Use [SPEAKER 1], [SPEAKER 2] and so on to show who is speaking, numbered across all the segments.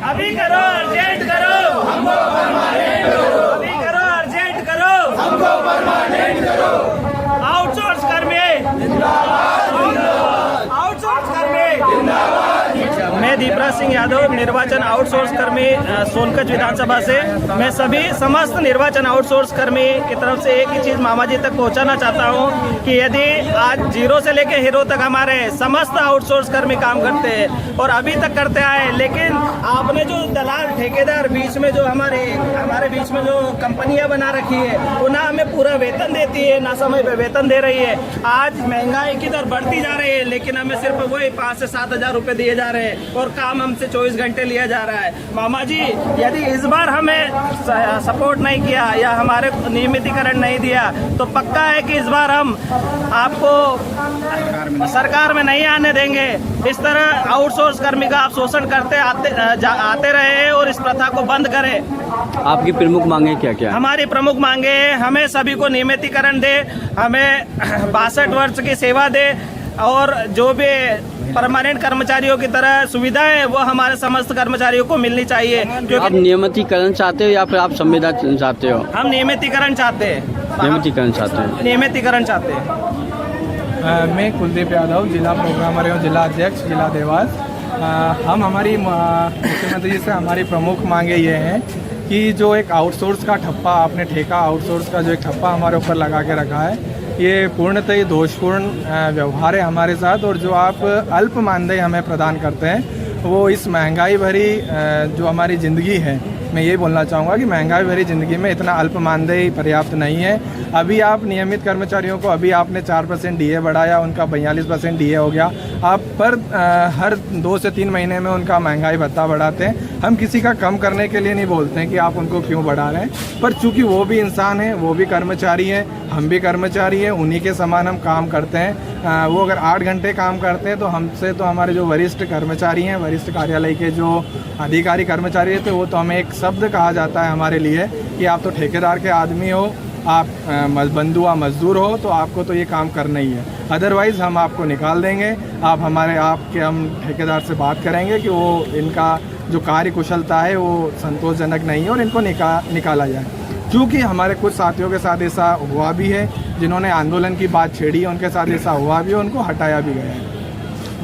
[SPEAKER 1] अभी करो, अर्जेंट करो, हमको परमानेंट करो। अभी करो, अर्जेंट करो, हमको परमानेंट करो। आउटसोर्स कर्मी जिंदाबाद, आउटसोर्स कर्मी जिंदाबाद। मैं दीपराज सिंह यादव, निर्वाचन आउटसोर्स कर्मी सोनकच्छ विधानसभा से। मैं सभी समस्त निर्वाचन आउटसोर्स कर्मी की तरफ से एक ही चीज़ मामा जी तक पहुंचाना चाहता हूं कि यदि आज जीरो से लेकर हीरो तक हमारे समस्त आउटसोर्स कर्मी काम करते हैं और अभी तक करते आए, लेकिन आपने जो दलाल ठेकेदार बीच में जो हमारे बीच में जो कंपनियां बना रखी है, वो ना हमें पूरा वेतन देती है, ना समय पे वेतन दे रही है। आज महंगाई की दर बढ़ती जा रही है, लेकिन हमें सिर्फ वही 5 से 7 हज़ार रुपये दिए जा रहे हैं और काम हमसे 24 घंटे लिया जा रहा है। मामा जी, यदि इस बार हमें सपोर्ट नहीं किया या हमारे नियमितीकरण नहीं दिया, तो पक्का है कि इस बार हम आपको सरकार में नहीं आने देंगे। इस तरह आउटसोर्स कर्मी का आप शोषण करते आते रहे और इस प्रथा को बंद करें।
[SPEAKER 2] आपकी प्रमुख मांगे क्या क्या?
[SPEAKER 1] हमारी प्रमुख मांगे है, हमें सभी को नियमितीकरण दे, हमें 62 वर्ष की सेवा दे और जो भी परमानेंट कर्मचारियों की तरह सुविधाएं वो हमारे समस्त कर्मचारियों को मिलनी चाहिए।
[SPEAKER 2] आप नियमितीकरण चाहते हो या फिर आप संविदा चाहते हो?
[SPEAKER 1] हम नियमितीकरण चाहते हैं।
[SPEAKER 2] नियमितीकरण चाहते हैं।
[SPEAKER 1] नियमितीकरण चाहते हैं।
[SPEAKER 3] मैं कुलदीप यादव, जिला प्रोग्रामर एवं जिला अध्यक्ष, जिला देवास। हम हमारी मुख्यमंत्री जी से हमारी प्रमुख मांगे ये हैं कि जो एक आउटसोर्स का ठप्पा आपने ठेका आउटसोर्स का जो एक ठप्पा हमारे ऊपर लगा के रखा है, ये पूर्णतः ही दोषपूर्ण व्यवहार है हमारे साथ। और जो आप अल्प मानदेय हमें प्रदान करते हैं, वो इस महंगाई भरी जो हमारी ज़िंदगी है, मैं ये बोलना चाहूँगा कि महंगाई भरी ज़िंदगी में इतना अल्प मानदेय पर्याप्त नहीं है। अभी आप नियमित कर्मचारियों को अभी आपने 4% डीए बढ़ाया, उनका 42% डीए हो गया। आप पर हर 2 से 3 महीने में उनका महंगाई भत्ता बढ़ाते हैं। हम किसी का कम करने के लिए नहीं बोलते हैं कि आप उनको क्यों बढ़ा रहे हैं, पर चूंकि वो भी इंसान हैं, वो भी कर्मचारी हैं, हम भी कर्मचारी हैं, उन्हीं के समान हम काम करते हैं। वो अगर 8 घंटे काम करते हैं तो हमसे तो हमारे जो वरिष्ठ कर्मचारी हैं, वरिष्ठ कार्यालय के जो अधिकारी कर्मचारी थे, वो तो हमें एक शब्द कहा जाता है हमारे लिए कि आप तो ठेकेदार के आदमी हो, आप बंधुआ मजदूर हो, तो आपको तो ये काम करना ही है, अदरवाइज़ हम आपको निकाल देंगे। हम ठेकेदार से बात करेंगे कि वो इनका जो कार्य कुशलता है वो संतोषजनक नहीं है और इनको निकाला जाए। क्योंकि हमारे कुछ साथियों के साथ ऐसा हुआ भी है, जिन्होंने आंदोलन की बात छेड़ी है, उनके साथ ऐसा हुआ भी है, उनको हटाया भी गया है।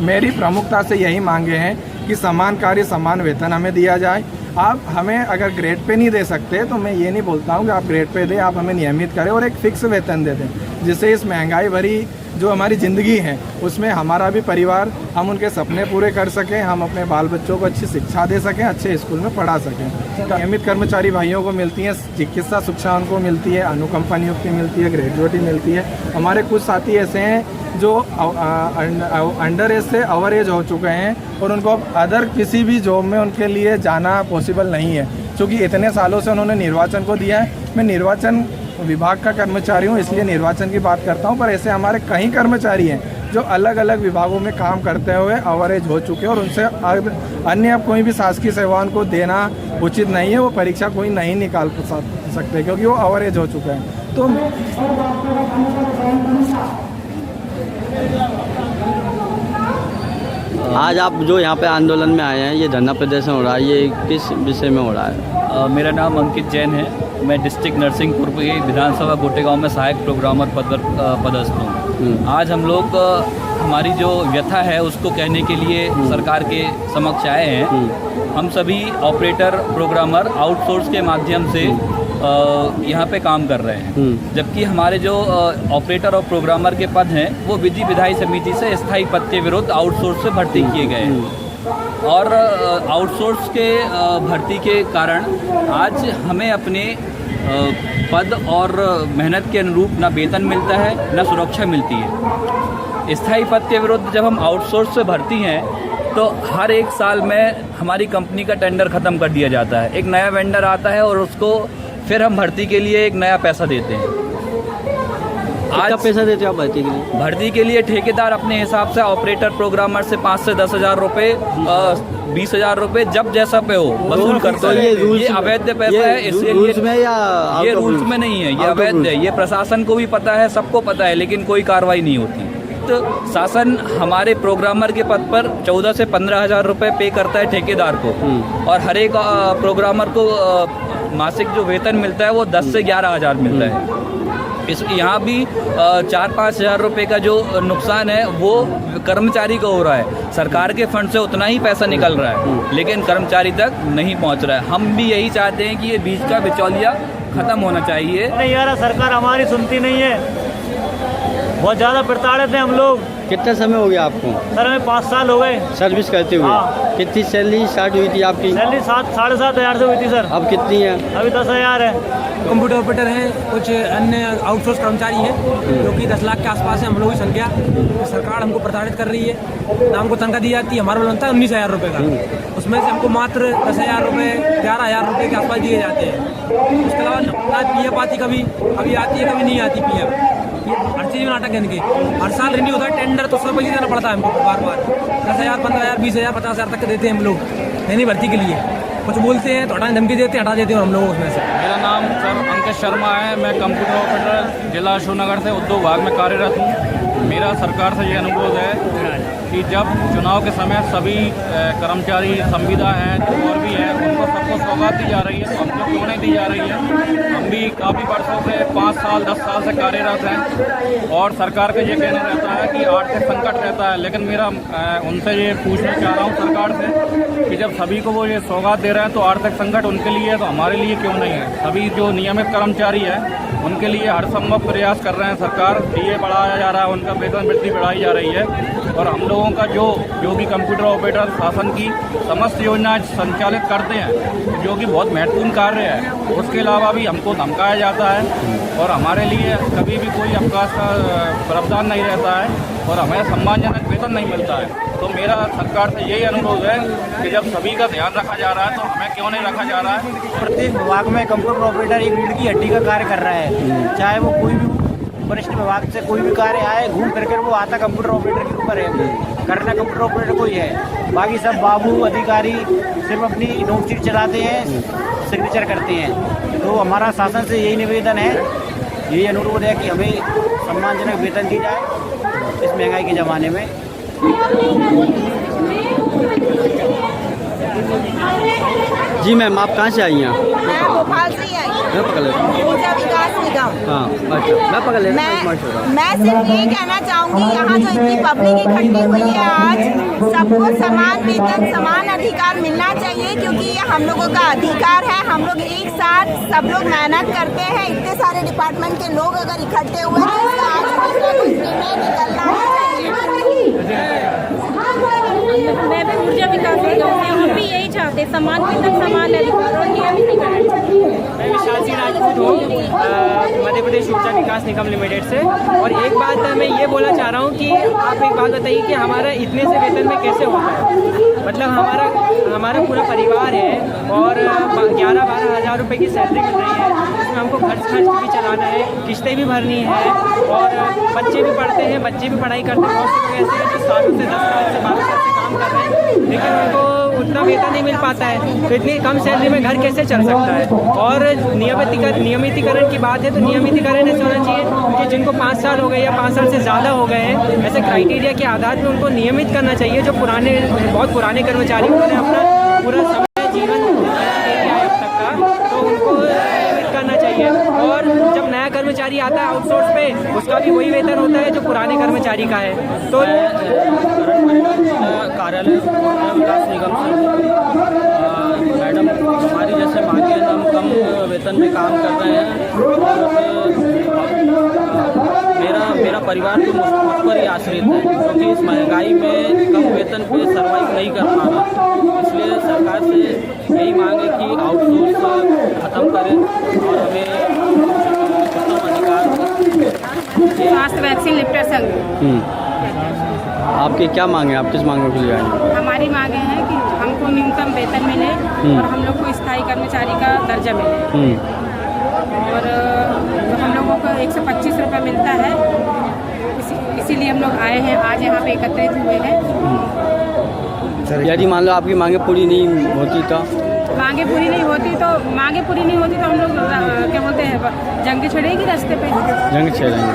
[SPEAKER 3] मेरी प्रमुखता से यही मांगे हैं कि समान कार्य समान वेतन हमें दिया जाए। आप हमें अगर ग्रेड पे नहीं दे सकते, तो मैं ये नहीं बोलता हूँ कि आप ग्रेड पे दें, आप हमें नियमित करें और एक फिक्स वेतन दे दें, जिससे इस महंगाई भरी जो हमारी ज़िंदगी है उसमें हमारा भी परिवार, हम उनके सपने पूरे कर सकें, हम अपने बाल बच्चों को अच्छी शिक्षा दे सकें, अच्छे स्कूल में पढ़ा सकें। नियमित कर्मचारी भाइयों को मिलती है चिकित्सा शिक्षा, उनको मिलती है, अनुकंपा नियुक्ति मिलती है, ग्रेजुएटी मिलती है। हमारे कुछ साथी ऐसे हैं जो अंडर एज से ओवर एज हो चुके हैं और उनको अदर किसी भी जॉब में उनके लिए जाना पॉसिबल नहीं है, क्योंकि इतने सालों से उन्होंने निर्वाचन को दिया है। मैं निर्वाचन विभाग का कर्मचारी हूँ, इसलिए निर्वाचन की बात करता हूँ, पर ऐसे हमारे कई कर्मचारी हैं जो अलग अलग विभागों में काम करते हुए ओवरेज हो चुके हैं और उनसे अन्य कोई भी शासकीय सेवाओं को देना उचित नहीं है। वो परीक्षा कोई नहीं निकाल सकते क्योंकि वो ओवरेज हो चुके हैं। तो
[SPEAKER 2] आज आप जो यहाँ पे आंदोलन में आए हैं, ये धरना प्रदर्शन हो रहा है, ये किस विषय में हो रहा है?
[SPEAKER 4] मेरा नाम अंकित जैन है। मैं डिस्ट्रिक्ट नरसिंहपुर की विधानसभा गोटेगांव में सहायक प्रोग्रामर पदस्थ हूँ। आज हम लोग हमारी जो व्यथा है उसको कहने के लिए सरकार के समक्ष आए हैं। हम सभी ऑपरेटर प्रोग्रामर आउटसोर्स के माध्यम से यहाँ पे काम कर रहे हैं, जबकि हमारे जो ऑपरेटर और प्रोग्रामर के पद हैं वो विधि विधायी समिति से स्थायी पद के विरुद्ध आउटसोर्स से भर्ती किए गए हैं। और आउटसोर्स के भर्ती के कारण आज हमें अपने पद और मेहनत के अनुरूप ना वेतन मिलता है, ना सुरक्षा मिलती है। स्थायी पद के विरुद्ध जब हम आउटसोर्स से भर्ती हैं तो हर 1 साल में हमारी कंपनी का टेंडर ख़त्म कर दिया जाता है, एक नया वेंडर आता है और उसको फिर हम भर्ती के लिए एक नया पैसा देते हैं।
[SPEAKER 2] आज पैसा देते हो आप भर्ती के लिए?
[SPEAKER 4] भर्ती के लिए ठेकेदार अपने हिसाब से ऑपरेटर प्रोग्रामर से 5 से 10 हज़ार रुपये, 20 हज़ार रुपये जब जैसा पे हो वसूल करते हैं। ये अवैध पैसा है, इसलिए
[SPEAKER 2] रूल्स में या
[SPEAKER 4] ये रूल्स में नहीं है, ये अवैध है। ये प्रशासन को भी पता है, सबको पता है, लेकिन कोई कार्रवाई नहीं होती। वक्त शासन हमारे प्रोग्रामर के पद पर 14 से 15 हज़ार रुपये पे करता है ठेकेदार को, और हर एक प्रोग्रामर को मासिक जो वेतन मिलता है वो 10 से 11 हज़ार मिलता है। इस यहाँ भी 4-5 हज़ार रुपये का जो नुकसान है वो कर्मचारी को हो रहा है। सरकार के फंड से उतना ही पैसा निकल रहा है लेकिन कर्मचारी तक नहीं पहुँच रहा है। हम भी यही चाहते हैं कि ये बीच का बिचौलिया ख़त्म होना चाहिए।
[SPEAKER 1] नहीं यार, सरकार हमारी सुनती नहीं है, बहुत ज़्यादा प्रताड़ित हैं हम लोग।
[SPEAKER 2] कितना समय हो गया आपको?
[SPEAKER 1] सर हमें 5 साल हो गए
[SPEAKER 2] सर्विस करते हुए।
[SPEAKER 1] हाँ।
[SPEAKER 2] कितनी सैलरी स्टार्ट हुई थी आपकी?
[SPEAKER 1] सैलरी 7-7.5 हज़ार से हुई थी सर।
[SPEAKER 2] अब कितनी है?
[SPEAKER 1] अभी 10 हज़ार है।
[SPEAKER 5] कंप्यूटर ऑपरेटर हैं, कुछ अन्य आउटसोर्स कर्मचारी हैं जो कि 10 लाख के आसपास है हम लोगों की संख्या। तो सरकार हमको प्रताड़ित कर रही है ना, हमको तनख्वाह दी जाती है, हमारा बनता है 19 हज़ार रुपये का, उसमें से हमको मात्र 10 हज़ार रुपये 11 हज़ार रुपये के आसपास दिए जाते हैं। उसके अलावा ना PF आती, कभी आती है कभी नहीं आती PF। ये हर चीज़ में नाटक है इनके। हर साल रिन्यू होता है टेंडर, तो उसमें पैसे देना पड़ता है हमको बार बार। 10 हज़ार 15 हज़ार 20 हज़ार 50 हज़ार तक देते हैं हम लोग नई भर्ती के लिए। कुछ बोलते हैं तो हटाने धमकी देते हैं, हटा देते हैं हम लोग उसमें से।
[SPEAKER 6] मेरा नाम सर अंकित शर्मा है, मैं कंप्यूटर ऑपरेटर जिला अशोकनगर से उद्योग विभाग में कार्यरत हूँ। मेरा सरकार से ये अनुरोध है कि जब चुनाव के समय सभी कर्मचारी संविदा हैं जो और भी हैं उनको सबको सौगात दी जा रही है, तो हमको क्यों नहीं दी जा रही है? हम भी काफ़ी वर्षों से 5 साल 10 साल से कार्यरत हैं और सरकार का ये कहना रहता है कि आर्थिक संकट रहता है, लेकिन मेरा उनसे ये पूछना चाह रहा हूँ सरकार से कि जब सभी को वो ये सौगात दे रहे हैं तो आर्थिक संकट उनके लिए है तो हमारे लिए क्यों नहीं है? सभी जो नियमित कर्मचारी हैं उनके लिए हर संभव प्रयास कर रहे हैं सरकार, DA बढ़ाया जा रहा है, उनका वेतन वृद्धि बढ़ाई जा रही है, और हम लोगों का जो भी कंप्यूटर ऑपरेटर शासन की समस्त योजनाएं संचालित करते हैं जो कि बहुत महत्वपूर्ण कार्य है, उसके अलावा भी हमको धमकाया जाता है और हमारे लिए कभी भी कोई अवकाश का प्रावधान नहीं रहता है और हमें सम्मानजनक वेतन नहीं मिलता है। तो मेरा सरकार से यही अनुरोध है कि जब सभी का ध्यान रखा जा रहा है तो हमें क्यों नहीं रखा जा रहा है?
[SPEAKER 1] प्रत्येक विभाग में कंप्यूटर ऑपरेटर एक रीढ़ की हड्डी का कार्य कर रहा है, चाहे वो कोई भी वरिष्ठ विभाग से कोई भी कार्य आए घूम फिर कर वो आता कंप्यूटर ऑपरेटर के ऊपर है, करना कंप्यूटर ऑपरेटर को ही है। बाकी सब बाबू अधिकारी सिर्फ अपनी नोट शीट चलाते हैं, सिग्नेचर करते हैं। तो हमारा शासन से यही निवेदन है, यही अनुरोध है कि हमें सम्मानजनक वेतन दी जाए इस महंगाई के ज़माने में।
[SPEAKER 2] जी मैम, आप कहाँ से आई हैं?
[SPEAKER 7] मैं भोपाल से ही आई हूँ।
[SPEAKER 2] मैं पकड़ लेता
[SPEAKER 7] ऊर्जा विकास निगम।
[SPEAKER 2] हाँ अच्छा, मैं पकड़ लेता
[SPEAKER 7] मैं सिर्फ ये कहना चाहूँगी, यहाँ जो इतनी पब्लिक इकट्ठी हुई है आज, सबको समान वेतन समान अधिकार मिलना चाहिए क्योंकि ये हम लोगों का अधिकार है। हम लोग एक साथ सब लोग मेहनत करते हैं, इतने सारे डिपार्टमेंट के लोग अगर इकट्ठे हुए हैं तो इसका आज कुछ ना कुछ निर्णय निकलना चाहिए।
[SPEAKER 8] मैं भी ऊर्जा विकास निगम से, हम भी यही चाहते हैं समान वेतन समान अधिकार और नियमितीकरण।
[SPEAKER 9] मैं विशाल सिंह राजपूत हूँ, मध्य प्रदेश ऊर्जा विकास निगम लिमिटेड से। और एक बात मैं ये बोलना चाह रहा हूँ कि आप एक बात बताइए कि हमारा इतने से वेतन में कैसे होता है? मतलब हमारा पूरा परिवार है और 11-12 हज़ार रुपये की सैलरी मिल रही है, उसमें हमको खर्च भी चलाना है, किस्तें भी भरनी है और बच्चे भी पढ़ते हैं, बच्चे भी पढ़ाई करते हैं। बहुत से लोग ऐसे हैं जो सालों से 10 साल से 12 साल से काम कर रहे हैं लेकिन उनको उतना वेतन नहीं मिल पाता है, तो इतनी कम सैलरी में घर कैसे चल सकता है? और नियमितीकरण की बात है तो नियमितीकरण ऐसे होना चाहिए कि जिनको 5 साल हो गए या 5 साल से ज़्यादा हो गए हैं, ऐसे क्राइटेरिया के आधार पर उनको नियमित करना चाहिए। जो बहुत पुराने कर्मचारी उन्होंने अपना पूरा समय जीवन दे दिया है अब तक का, तो उनको नियमित करना चाहिए। और जब नया कर्मचारी आता है आउटसोर्स पे, उसका भी वही वेतन होता है जो पुराने कर्मचारी का है। तो
[SPEAKER 2] कार्यालय विकास निगम से मैडम, हमारी जैसे मांगे हम कम वेतन में काम कर रहे हैं और मेरा परिवार तो मुझ पर ही आश्रित है क्योंकि इस महंगाई में कम वेतन पे सर्वाइव नहीं कर पा रहा। इसलिए सरकार से यही मांग है कि आउटसोर्स खत्म करें और हमें उत्तम अधिकार।
[SPEAKER 8] स्वास्थ्य वैक्सीन लिफ्टर संघ।
[SPEAKER 2] आपकी क्या मांग है? आप किस मांगों के लिए आए हैं?
[SPEAKER 8] हमारी मांगे हैं कि हमको न्यूनतम वेतन मिले और हम लोग को स्थायी कर्मचारी का दर्जा मिले और जो हम लोगों को 125 रुपये मिलता है, इसीलिए हम लोग आए हैं आज यहाँ पे एकत्रित हुए हैं।
[SPEAKER 2] यदि मान लो आपकी मांगे पूरी नहीं होती तो
[SPEAKER 8] मांगे पूरी नहीं होती तो हम लोग क्या बोलते हैं जंग छड़ेगी रास्ते पे।
[SPEAKER 2] जंग छेड़ेंगे।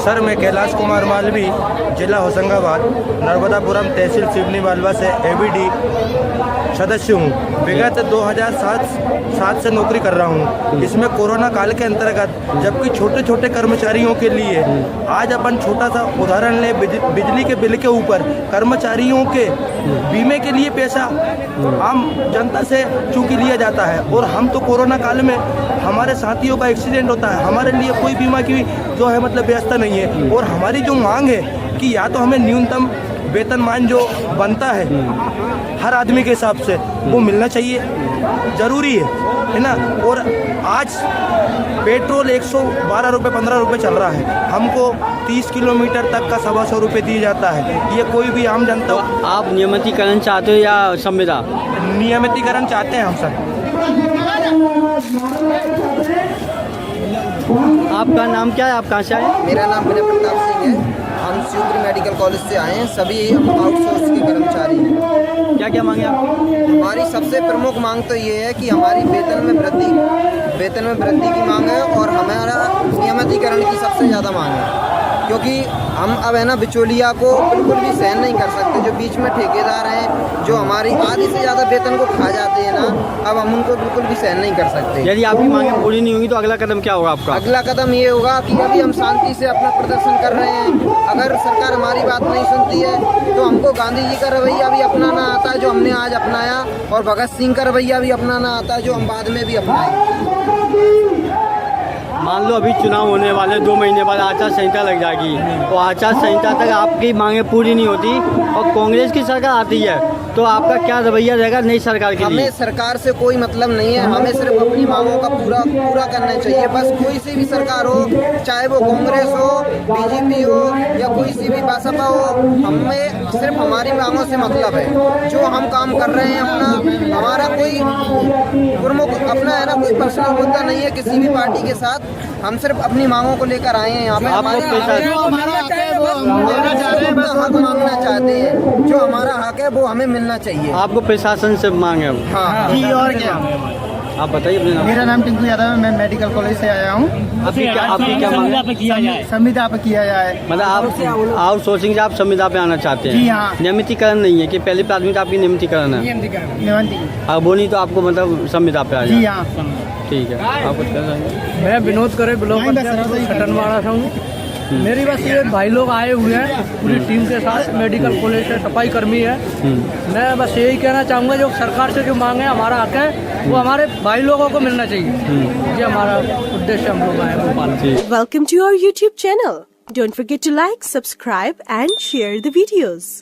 [SPEAKER 10] सर मैं कैलाश कुमार मालवी, जिला होशंगाबाद, नर्मदापुरम तहसील सिवनी मालवा से एबीडी सदस्य हूँ। विगत 2007 से नौकरी कर रहा हूँ। इसमें कोरोना काल के अंतर्गत जबकि छोटे छोटे कर्मचारियों के लिए आज अपन छोटा सा उदाहरण लें, बिजली के बिल के ऊपर कर्मचारियों के बीमे के लिए पैसा आम जनता से चूंकि लिया जाता है, और हम तो कोरोना काल में हमारे साथियों का एक्सीडेंट होता है, हमारे लिए कोई बीमा की जो है मतलब व्यवस्था नहीं है। और हमारी जो मांग है कि या तो हमें न्यूनतम वेतनमान जो बनता है हर आदमी के हिसाब से वो मिलना चाहिए, ज़रूरी है ना। और आज पेट्रोल 112 रुपये 15 रुपये चल रहा है, हमको 30 किलोमीटर तक का 125 रुपये दिया जाता है। ये कोई भी आम जनता।
[SPEAKER 2] तो आप नियमितीकरण चाहते हो या संविदा?
[SPEAKER 10] नियमितीकरण चाहते हैं हम सर।
[SPEAKER 2] आपका नाम क्या है, आप कहाँ से आए?
[SPEAKER 11] मेरा नाम विनय प्रताप सिंह है। हम शिवपुरी मेडिकल कॉलेज से आए हैं। सभी आउटसोर्स के कर्मचारी हैं।
[SPEAKER 2] क्या क्या मांगे आपकी?
[SPEAKER 11] हमारी सबसे प्रमुख मांग तो ये है कि हमारी वेतन में वृद्धि की मांग है, और हमारा नियमितीकरण की सबसे ज़्यादा मांग है, क्योंकि हम अब है ना बिचौलिया को बिल्कुल भी सहन नहीं कर सकते। जो बीच में ठेकेदार हैं जो हमारी आधी से ज़्यादा वेतन को खा जाते हैं ना, अब हम उनको बिल्कुल भी सहन नहीं कर सकते।
[SPEAKER 2] यदि आपकी मांगें पूरी नहीं होंगी तो अगला कदम क्या होगा आपका?
[SPEAKER 11] अगला कदम ये होगा कि अभी हम शांति से अपना प्रदर्शन कर रहे हैं। अगर सरकार हमारी बात नहीं सुनती है तो हमको गांधी जी का रवैया भी अपनाना आता है जो हमने आज अपनाया, और भगत सिंह का रवैया भी अपनाना आता है जो हम बाद में भी अपनाएं।
[SPEAKER 2] मान लो अभी चुनाव होने वाले 2 महीने बाद आचार संहिता लग जाएगी, तो आचार संहिता तक आपकी मांगें पूरी नहीं होती और कांग्रेस की सरकार आती है, तो आपका क्या रवैया रहेगा नई सरकार के लिए?
[SPEAKER 11] हमें सरकार से कोई मतलब नहीं है, हमें सिर्फ अपनी मांगों का पूरा करना चाहिए। बस कोई सी भी सरकार हो, चाहे वो कांग्रेस हो, बीजेपी हो या कोई सी भी बसपा हो, हमें सिर्फ हमारी मांगों से मतलब है। जो हम काम कर रहे हैं अपना, हमारा कोई प्रमुख अपना है ना कोई पर्सनल मुद्दा नहीं है किसी भी पार्टी के साथ। हम सिर्फ अपनी मांगों को लेकर आए हैं यहाँ पे।
[SPEAKER 2] आपको पैसा
[SPEAKER 11] हक मांगना चाहते हैं, जो हमारा हक है वो हमें मिलना चाहिए।
[SPEAKER 2] आपको प्रशासन से मांगे?
[SPEAKER 11] हाँ
[SPEAKER 12] जी, और क्या?
[SPEAKER 2] आप बताइए अपने नाम।
[SPEAKER 12] मेरा नाम टिंकू यादव है, मैं मेडिकल कॉलेज से आया हूँ।
[SPEAKER 2] आपकी क्या मांग है?
[SPEAKER 12] संविदा पे किया जाए।
[SPEAKER 2] मतलब आप आउटसोर्सिंग से आप संविदा पे आना चाहते हैं?
[SPEAKER 12] जी हाँ।
[SPEAKER 2] नियमितीकरण नहीं है कि पहली प्राथमिकता आपकी नियमितीकरण है, अब वो नहीं तो आपको मतलब संविदा पे आ
[SPEAKER 12] जी
[SPEAKER 2] जाए?
[SPEAKER 12] हाँ।
[SPEAKER 2] ठीक है, आप कुछ कर सकते हैं?
[SPEAKER 5] मैं विनोद करे ब्लॉक कटनवाड़ा से हूँ। मेरी बस ये भाई लोग आए हुए हैं पूरी टीम के साथ, मेडिकल कॉलेज से सफाई कर्मी है। मैं बस यही कहना चाहूँगा जो सरकार से जो मांग है हमारा हक है वो हमारे भाई लोगों को मिलना चाहिए। ये हमारा उद्देश्य हम लोग आए Bhopal.
[SPEAKER 13] Welcome to our YouTube channel. Don't forget to like, subscribe and share the videos.